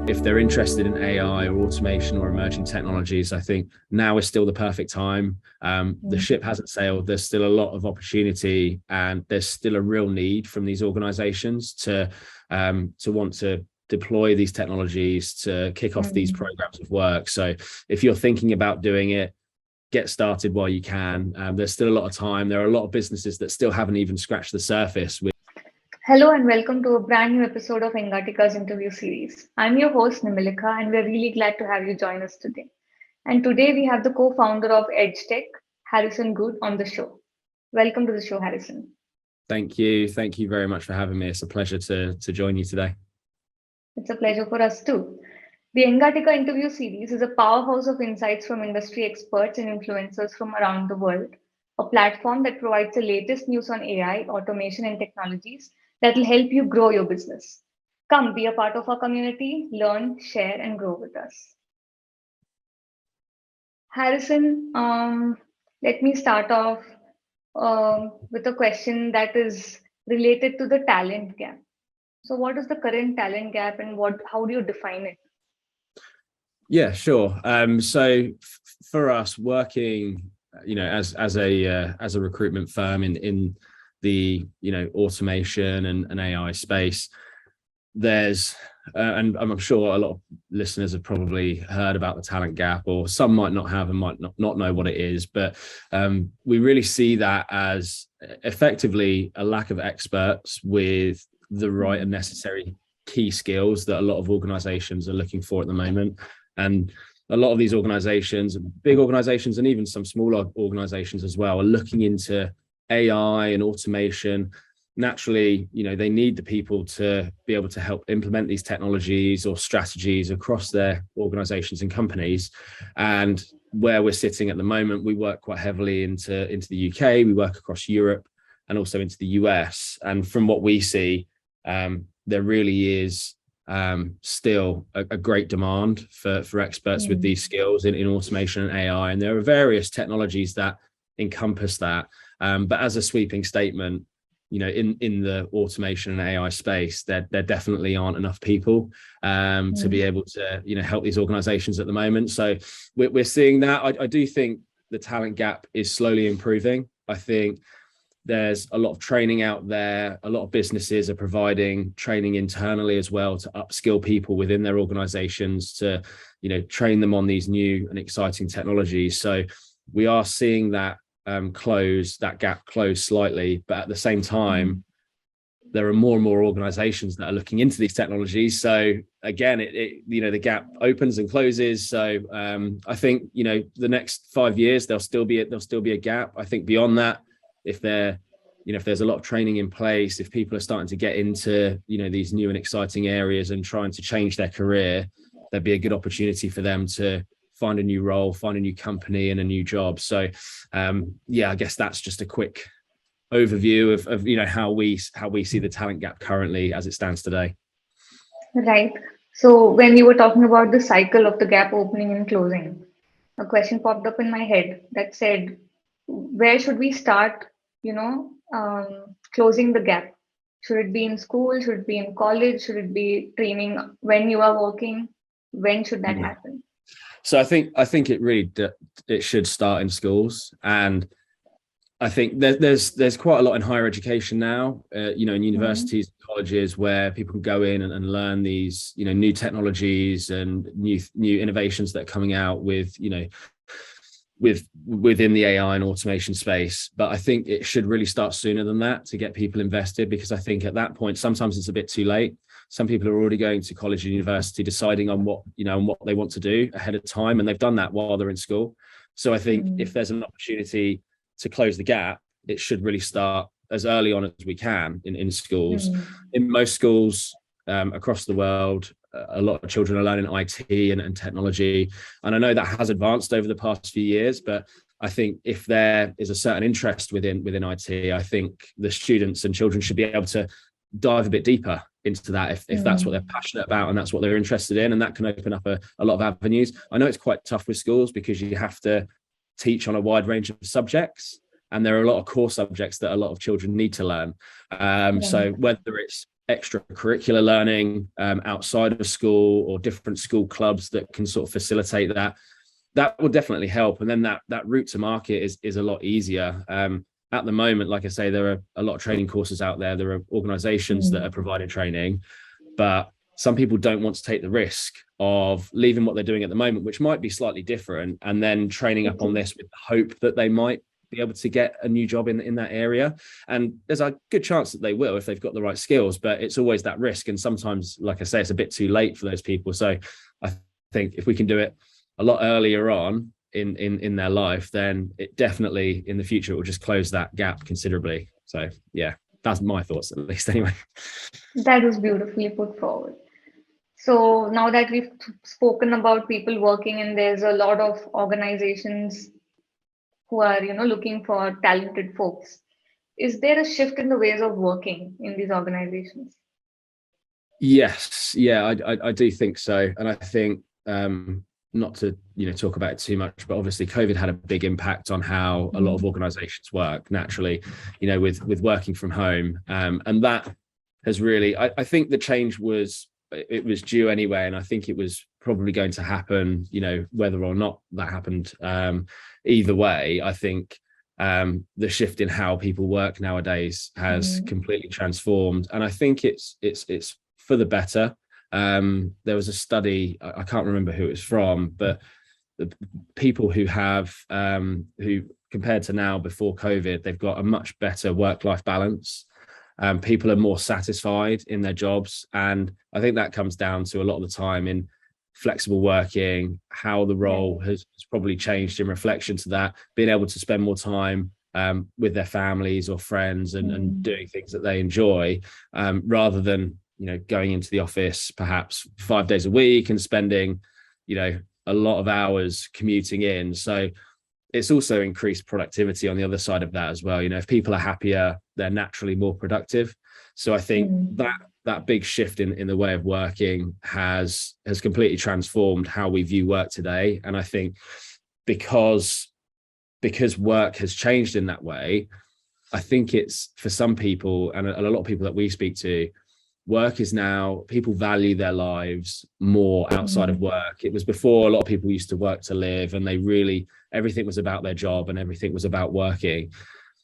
if they're interested in AI or automation or emerging technologies, I think now is still the perfect time. The ship hasn't sailed. There's still a lot of opportunity, and there's still a real need from these organizations to want to deploy these technologies, to kick off these programs of work. So if you're thinking about doing it, get started while you can. There's still a lot of time. There are a lot of businesses that still haven't even scratched the surface. Hello and welcome to a brand new episode of Engatica's interview series. I'm your host Nimilika, and we're really glad to have you join us today. And today we have the co-founder of EdgeTech, Harrison Goode, on the show. Welcome to the show, Harrison. Thank you. Thank you very much for having me. It's a pleasure to join you today. It's a pleasure for us too. The Engatica interview series is a powerhouse of insights from industry experts and influencers from around the world, a platform that provides the latest news on AI, automation, and technologies that will help you grow your business. Come be a part of our community, learn, share, and grow with us. Harrison, let me start off with a question that is related to the talent gap. So, what is the current talent gap, and how do you define it? Yeah, sure. So for us, working, as a recruitment firm in the automation and AI space, there's and I'm sure a lot of listeners have probably heard about the talent gap, or some might not have and might not know what it is, but we really see that as effectively a lack of experts with the right and necessary key skills that a lot of organizations are looking for at the moment. And a lot of these organizations, big organizations and even some smaller organizations as well, are looking into AI and automation. Naturally, they need the people to be able to help implement these technologies or strategies across their organizations and companies. And where we're sitting at the moment, we work quite heavily into the UK, we work across Europe and also into the US. And from what we see, there really is still a great demand for experts with these skills in automation and AI. And there are various technologies that encompass that. But as a sweeping statement, in the automation and AI space, there definitely aren't enough people to be able to, help these organizations at the moment. So we're seeing that. I do think the talent gap is slowly improving. I think there's a lot of training out there. A lot of businesses are providing training internally as well to upskill people within their organizations to, train them on these new and exciting technologies. So we are seeing that gap close slightly, but at the same time, there are more and more organizations that are looking into these technologies. So again, the gap opens and closes. So I think, the next 5 years, there'll still be a gap. I think beyond that, if there's a lot of training in place, if people are starting to get into, these new and exciting areas and trying to change their career, there'd be a good opportunity for them to find a new role, find a new company and a new job. So, I guess that's just a quick overview of how we see the talent gap currently as it stands today. Right. So when you were talking about the cycle of the gap opening and closing, a question popped up in my head that said, where should we start, closing the gap? Should it be in school? Should it be in college? Should it be training when you are working? When should that happen? So I think it should start in schools, and I think there's quite a lot in higher education now, in universities, colleges, where people can go in and learn these, new technologies and new innovations that are coming out within the AI and automation space. But I think it should really start sooner than that to get people invested, because I think at that point, sometimes it's a bit too late. Some people are already going to college and university, deciding on what they want to do ahead of time. And they've done that while they're in school. So I think if there's an opportunity to close the gap, it should really start as early on as we can in schools. In most schools across the world, a lot of children are learning IT and technology. And I know that has advanced over the past few years, but I think if there is a certain interest within IT, I think the students and children should be able to dive a bit deeper into that if that's what they're passionate about and that's what they're interested in. And that can open up a lot of avenues. I know it's quite tough with schools because you have to teach on a wide range of subjects, and there are a lot of core subjects that a lot of children need to learn. So whether it's extracurricular learning outside of school, or different school clubs that can sort of facilitate that will definitely help. And then that route to market is a lot easier. At the moment, like I say, there are a lot of training courses out there. There are organizations that are providing training, but some people don't want to take the risk of leaving what they're doing at the moment, which might be slightly different, and then training up on this with the hope that they might be able to get a new job in that area. And there's a good chance that they will if they've got the right skills, but it's always that risk. And sometimes, like I say, it's a bit too late for those people. So I think if we can do it a lot earlier on in their life, then it definitely in the future it will just close that gap considerably. So yeah, that's my thoughts, at least, anyway. That was beautifully put forward. So now that we've spoken about people working, and there's a lot of organizations who are, looking for talented folks, is there a shift in the ways of working in these organizations? Yes, yeah, I do think so. And I think not to talk about it too much, but obviously COVID had a big impact on how a lot of organizations work naturally, with working from home, and that has really, I think the change was due anyway, and I think it was probably going to happen, whether or not that happened. Either way, I think the shift in how people work nowadays has completely transformed, and I think it's for the better. There was a study, I can't remember who it's from, but the people who have who compared to now before COVID, they've got a much better work-life balance. People are more satisfied in their jobs, and I think that comes down to a lot of the time in flexible working, how the role has probably changed in reflection to that, being able to spend more time with their families or friends and doing things that they enjoy, rather than going into the office perhaps 5 days a week and spending a lot of hours commuting in. So it's also increased productivity on the other side of that as well. If people are happier, they're naturally more productive. So I think that big shift in the way of working has completely transformed how we view work today. And I think because work has changed in that way, I think it's, for some people and a lot of people that we speak to, work is now, people value their lives more outside of work. It was before, a lot of people used to work to live, and everything was about their job and everything was about working.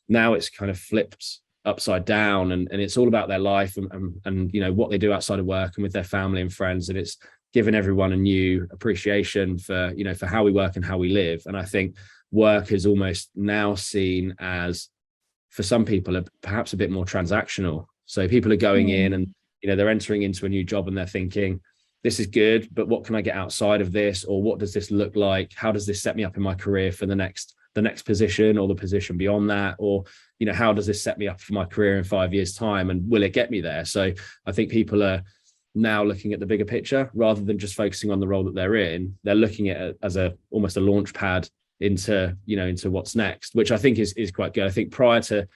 Now it's kind of flipped upside down, and it's all about their life and what they do outside of work and with their family and friends. And it's given everyone a new appreciation for for how we work and how we live. And I think work is almost now seen as, for some people, perhaps a bit more transactional. So people are going in and they're entering into a new job and they're thinking, this is good, but what can I get outside of this? Or what does this look like? How does this set me up in my career for the next position or the position beyond that? Or, how does this set me up for my career in 5 years' time? And will it get me there? So I think people are now looking at the bigger picture rather than just focusing on the role that they're in. They're looking at it as almost a launch pad into what's next, which I think is quite good. I think prior to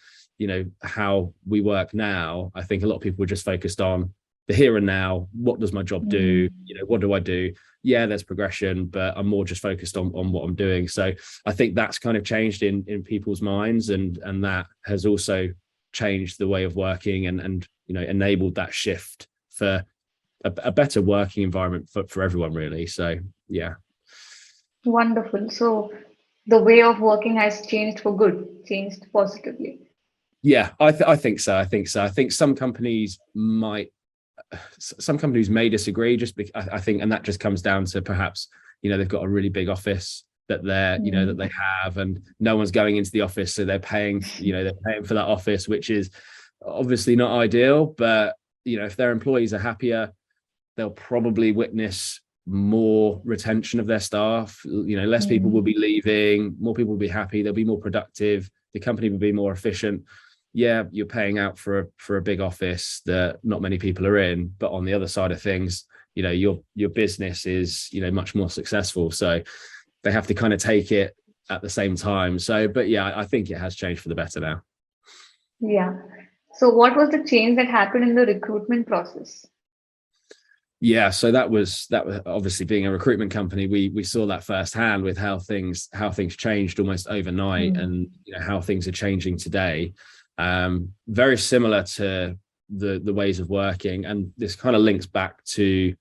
how we work now, I think a lot of people were just focused on the here and now. What does my job do? What do I do? Yeah, there's progression, but I'm more just focused on what I'm doing. So I think that's kind of changed in people's minds, and that has also changed the way of working and enabled that shift for a better working environment for everyone, really. So yeah. Wonderful. So the way of working has changed for good, changed positively. Yeah, I think so. I think some companies may disagree, I think, and that just comes down to perhaps they've got a really big office that that they have, and no one's going into the office, so they're paying for that office, which is obviously not ideal. But if their employees are happier, they'll probably witness more retention of their staff. Less people will be leaving, more people will be happy, they'll be more productive, the company will be more efficient. Yeah, you're paying out for a big office that not many people are in, but on the other side of things, your business is much more successful. So they have to kind of take it at the same time. So, but yeah, I think it has changed for the better now. Yeah. So what was the change that happened in the recruitment process? Yeah, so that was obviously, being a recruitment company, we saw that firsthand with how things changed almost overnight, and how things are changing today. Very similar to the ways of working, and this kind of links back to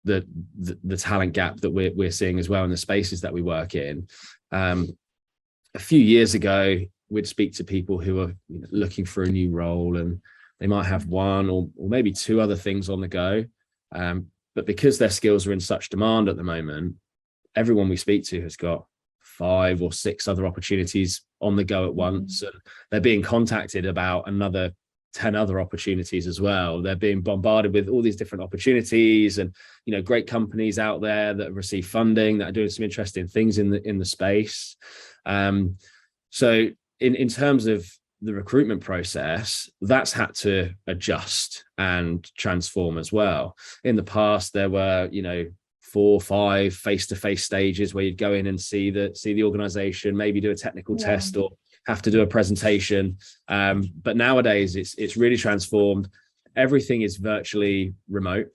the talent gap that we're seeing as well in the spaces that we work in. A few years ago, we'd speak to people who are looking for a new role, and they might have one or maybe two other things on the go. But because their skills are in such demand at the moment, everyone we speak to has got 5 or 6 other opportunities on the go at once, and they're being contacted about another 10 other opportunities as well. They're being bombarded with all these different opportunities, and great companies out there that receive funding, that are doing some interesting things in the space. So in terms of the recruitment process, that's had to adjust and transform as well. In the past, there were 4 or 5 face-to-face stages where you'd go in and see the organization, maybe do a technical test or have to do a presentation. But nowadays it's really transformed. Everything is virtually remote.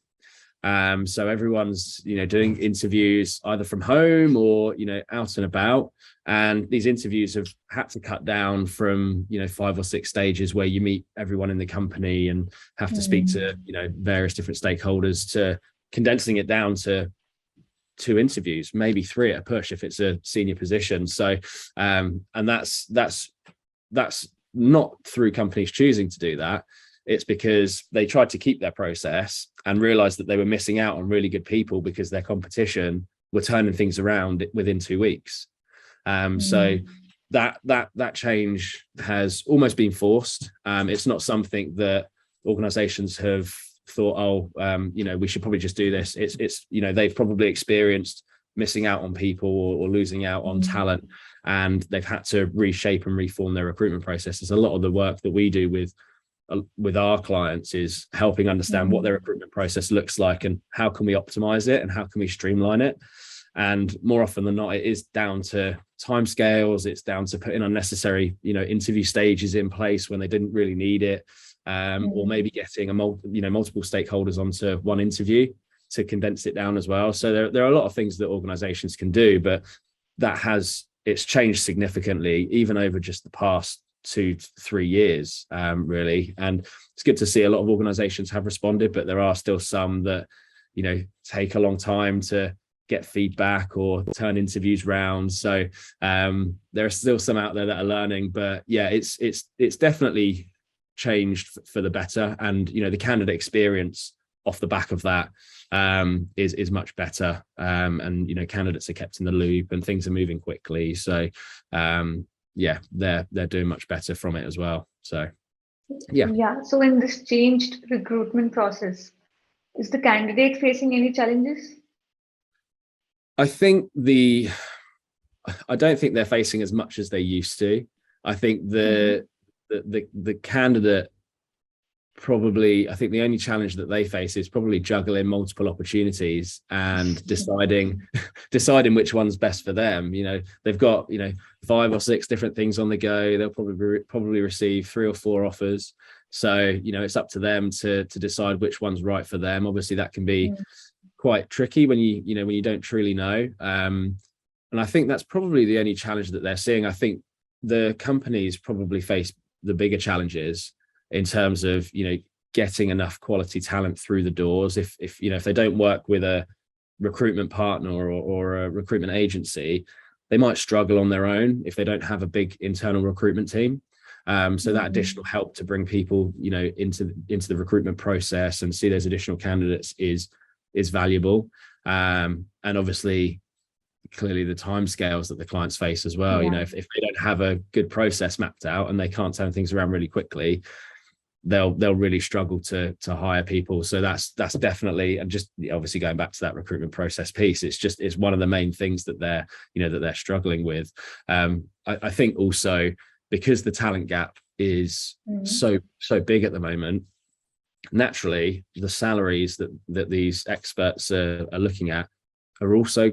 So everyone's doing interviews either from home or out and about, and these interviews have had to cut down from 5 or 6 stages where you meet everyone in the company and have to speak to various different stakeholders, to condensing it down to 2 interviews, maybe 3 at a push if it's a senior position. So and that's not through companies choosing to do that. It's because they tried to keep their process and realized that they were missing out on really good people because their competition were turning things around within 2 weeks. So that change has almost been forced. It's not something that organizations have thought, we should probably just do this. It's they've probably experienced missing out on people or losing out on talent, and they've had to reshape and reform their recruitment processes. A lot of the work that we do with our clients is helping understand what their recruitment process looks like and how can we optimize it and how can we streamline it. And more often than not, it is down to timescales. It's down to putting unnecessary interview stages in place when they didn't really need it, or maybe getting multiple stakeholders onto one interview to condense it down as well. So there are a lot of things that organizations can do, but it's changed significantly even over just the past 2-3 years, really. And it's good to see a lot of organizations have responded, but there are still some that take a long time to get feedback or turn interviews round. So there are still some out there that are learning, but it's definitely changed for the better. And the candidate experience off the back of that is much better, and candidates are kept in the loop and things are moving quickly. So they're doing much better from it as well. So So in this changed recruitment process, is the candidate facing any challenges? I don't think they're facing as much as they used to. I think the candidate I think the only challenge that they face is probably juggling multiple opportunities and deciding which one's best for them. They've got 5 or 6 different things on the go. They'll probably receive 3 or 4 offers. So it's up to them to decide which one's right for them. Obviously, that can be quite tricky when you don't truly know. And I think that's probably the only challenge that they're seeing. I think the companies probably face the bigger challenges in terms of getting enough quality talent through the doors. If they don't work with a recruitment partner or a recruitment agency, they might struggle on their own if they don't have a big internal recruitment team. So that additional help to bring people into the recruitment process and see those additional candidates is valuable. And obviously, clearly the timescales that the clients face as well. If they don't have a good process mapped out and they can't turn things around really quickly, they'll really struggle to hire people. So that's definitely, and just obviously going back to that recruitment process piece, it's one of the main things that they're struggling with. I think also because the talent gap is so big at the moment, naturally the salaries that these experts are looking at are also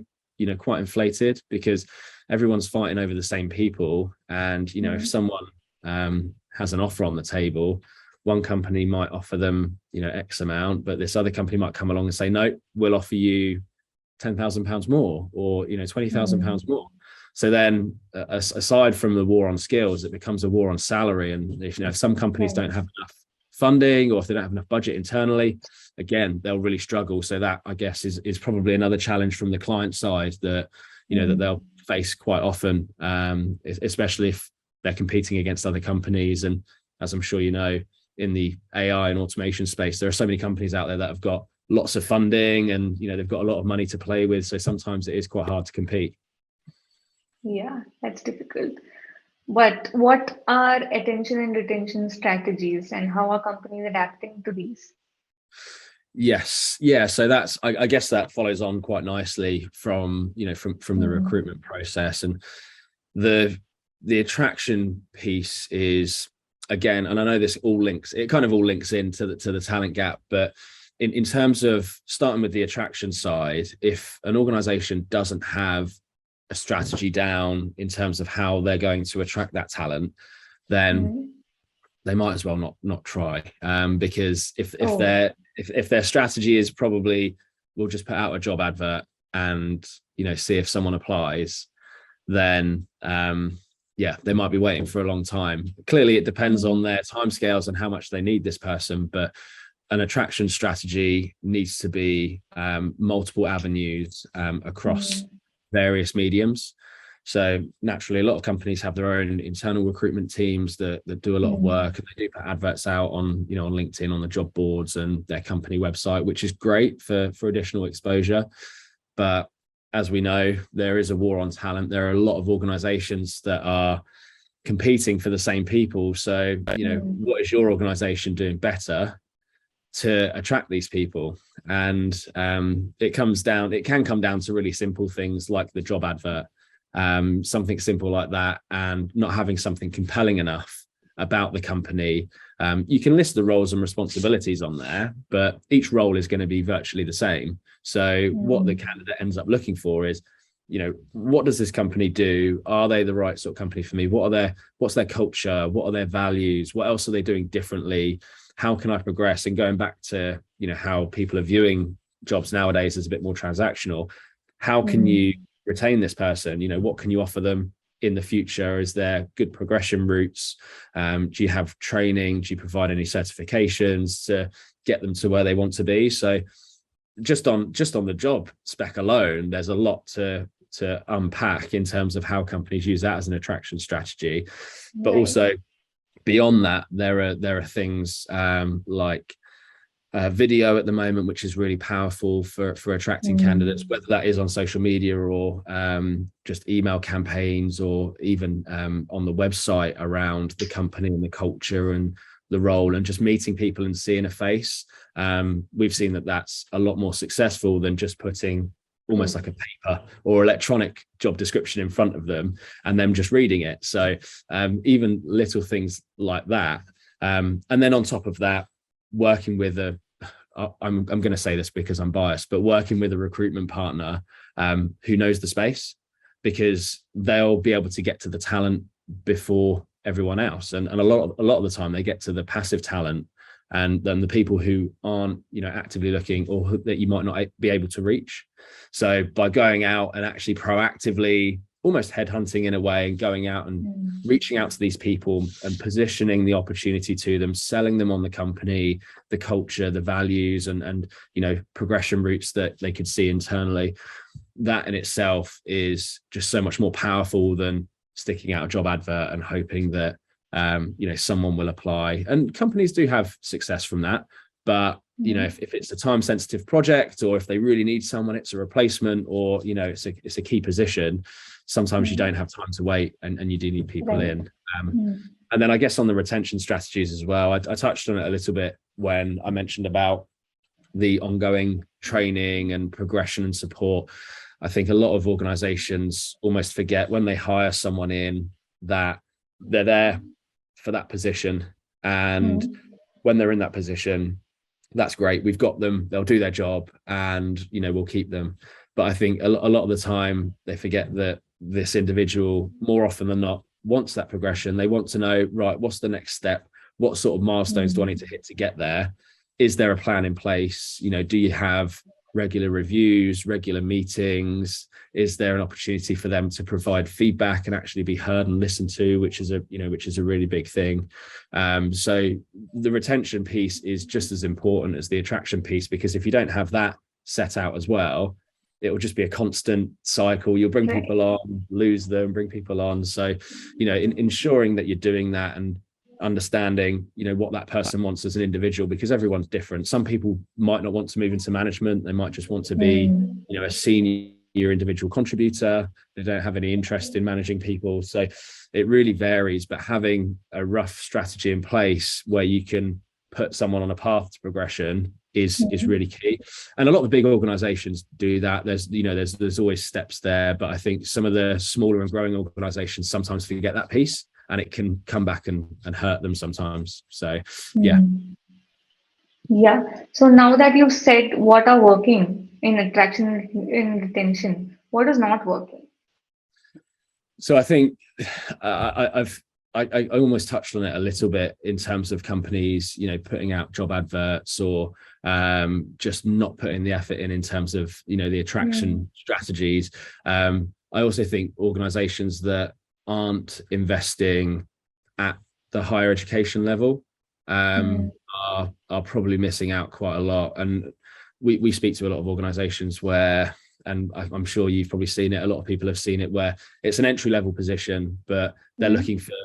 quite inflated because everyone's fighting over the same people. And if someone has an offer on the table, one company might offer them X amount, but this other company might come along and say, no, we'll offer you £10,000 more or £20,000 more. So then aside from the war on skills, it becomes a war on salary. And if some companies don't have enough funding, or if they don't have enough budget internally, again, they'll really struggle. So that, I guess, is probably another challenge from the client side that, that they'll face quite often, especially if they're competing against other companies. And as I'm sure you know, in the AI and automation space, there are so many companies out there that have got lots of funding and, they've got a lot of money to play with. So sometimes it is quite hard to compete. Yeah, that's difficult. But what are attention and retention strategies, and how are companies adapting to these? Yes. Yeah. So that's, I guess that follows on quite nicely from, from the recruitment process. And the attraction piece is, again, and I know this all links, it kind of all links into the talent gap, but in terms of starting with the attraction side, if an organization doesn't have a strategy down in terms of how they're going to attract that talent, then they might as well not try, because if their strategy is probably, we'll just put out a job advert and see if someone applies, then they might be waiting for a long time. Clearly it depends on their timescales and how much they need this person, but an attraction strategy needs to be multiple avenues across various mediums. So naturally, a lot of companies have their own internal recruitment teams that do a lot of work, and they do put adverts out on, on LinkedIn, on the job boards and their company website, which is great for additional exposure. But as we know, there is a war on talent. There are a lot of organizations that are competing for the same people. So, what is your organization doing better to attract these people? And it can come down to really simple things like the job advert. Something simple like that, and not having something compelling enough about the company. You can list the roles and responsibilities on there, but each role is going to be virtually the same. So what the candidate ends up looking for is, what does this company do? Are they the right sort of company for me? What's their culture? What are their values? What else are they doing differently? How can I progress? And going back to, how people are viewing jobs nowadays as a bit more transactional, how can you retain this person? What can you offer them in the future? Is there good progression routes? Do you have training? Do you provide any certifications to get them to where they want to be? So just on the job spec alone, there's a lot to unpack in terms of how companies use that as an attraction strategy. But also beyond that, there are things like video at the moment, which is really powerful for attracting candidates, whether that is on social media or just email campaigns, or even on the website around the company and the culture and the role, and just meeting people and seeing a face. We've seen that that's a lot more successful than just putting almost like a paper or electronic job description in front of them and them just reading it. So even little things like that. And then on top of that, working with I'm going to say this because I'm biased, but working with a recruitment partner who knows the space, because they'll be able to get to the talent before everyone else. And a lot of the time they get to the passive talent, and then the people who aren't, actively looking, or that you might not be able to reach. So by going out and actually proactively, almost headhunting in a way, and going out and reaching out to these people and positioning the opportunity to them, selling them on the company, the culture, the values, and progression routes that they could see internally, that in itself is just so much more powerful than sticking out a job advert and hoping that someone will apply. And companies do have success from that, but if it's a time sensitive project, or if they really need someone, it's a replacement, or it's a key position, sometimes you don't have time to wait, and you do need people in. And then I guess on the retention strategies as well, I touched on it a little bit when I mentioned about the ongoing training and progression and support. I think a lot of organizations almost forget when they hire someone in that they're there for that position, and when they're in that position, that's great, we've got them, they'll do their job, and we'll keep them. But I think a lot of the time they forget that this individual, more often than not, wants that progression. They want to know, right, what's the next step? What sort of milestones do I need to hit to get there? Is there a plan in place? Do you have regular reviews, regular meetings? Is there an opportunity for them to provide feedback and actually be heard and listened to, which is a really big thing. So the retention piece is just as important as the attraction piece, because if you don't have that set out as well, it will just be a constant cycle. You'll bring people on, lose them, bring people on. So, ensuring that you're doing that and understanding, what that person wants as an individual, because everyone's different. Some people might not want to move into management. They might just want to be, a senior individual contributor. They don't have any interest in managing people. So it really varies, but having a rough strategy in place where you can put someone on a path to progression is really key. And a lot of the big organizations do that. There's always steps there, but I think some of the smaller and growing organizations sometimes forget that piece, and it can come back and hurt them sometimes. So yeah. So now that you've said what are working in attraction and retention, what is not working? So I think I almost touched on it a little bit in terms of companies, putting out job adverts or just not putting the effort in terms of, the attraction strategies. I also think organizations that aren't investing at the higher education level are probably missing out quite a lot. And we speak to a lot of organizations where, and I'm sure you've probably seen it, a lot of people have seen it, where it's an entry-level position, but they're looking for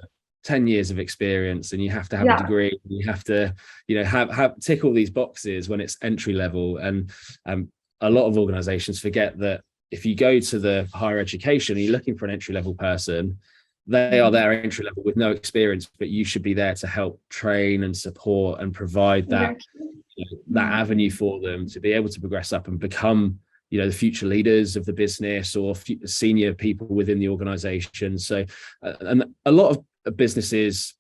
10 years of experience, and you have to have a degree, you have to, have tick all these boxes when it's entry level. And a lot of organizations forget that if you go to the higher education and you're looking for an entry-level person, they are there entry level with no experience, but you should be there to help train and support and provide that that avenue for them to be able to progress up and become, the future leaders of the business or senior people within the organization. So, and a lot of businesses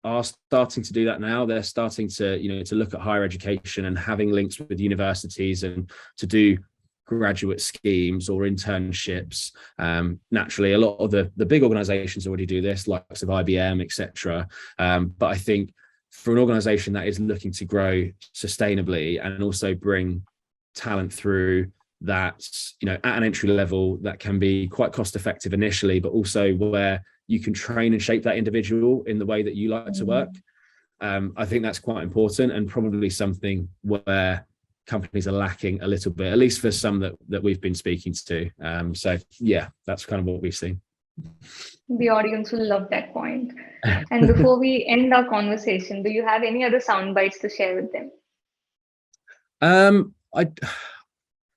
are starting to do that now. They're starting to, to look at higher education and having links with universities and to do graduate schemes or internships. Naturally, a lot of the big organizations already do this, like of IBM, etc. But I think for an organization that is looking to grow sustainably and also bring talent through that, at an entry level that can be quite cost effective initially, but also where you can train and shape that individual in the way that you like to work. I think that's quite important, and probably something where companies are lacking a little bit, at least for some that we've been speaking to. So yeah, that's kind of what we've seen. The audience will love that point. And before we end our conversation, do you have any other sound bites to share with them?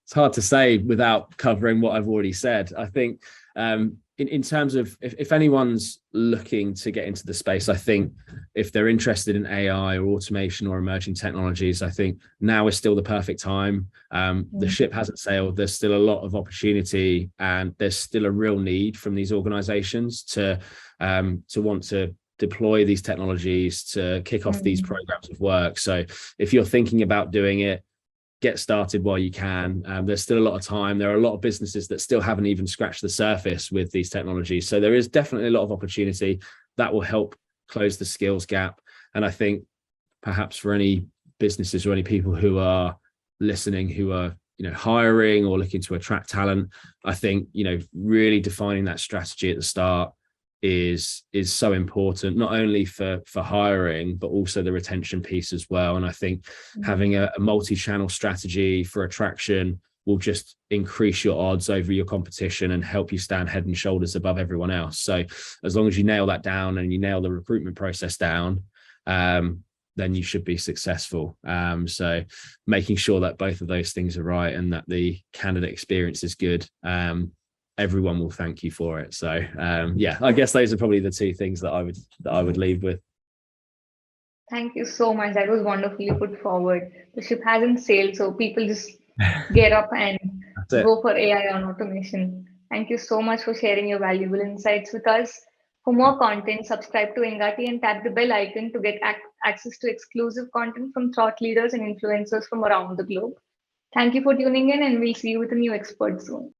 It's hard to say without covering what I've already said. I think in terms of if anyone's looking to get into the space, I think if they're interested in AI or automation or emerging technologies, I think now is still the perfect time. The ship hasn't sailed. There's still a lot of opportunity, and there's still a real need from these organizations to want to deploy these technologies, to kick off these programs of work. So if you're thinking about doing it, get started while you can. There's still a lot of time. There are a lot of businesses that still haven't even scratched the surface with these technologies. So there is definitely a lot of opportunity that will help close the skills gap. And I think perhaps for any businesses or any people who are listening, who are, hiring or looking to attract talent, I think, really defining that strategy at the start is so important, not only for hiring, but also the retention piece as well. And I think having a multi-channel strategy for attraction will just increase your odds over your competition and help you stand head and shoulders above everyone else. So as long as you nail that down and you nail the recruitment process down, then you should be successful. So making sure that both of those things are right and that the candidate experience is good, everyone will thank you for it. So yeah, I guess those are probably the two things that I would leave with. Thank you so much. That was wonderfully put forward. The ship hasn't sailed, so people just get up and go for AI on automation. Thank you so much for sharing your valuable insights with us. For more content, subscribe to Engati and tap the bell icon to get access to exclusive content from thought leaders and influencers from around the globe. Thank you for tuning in, and we'll see you with a new expert soon.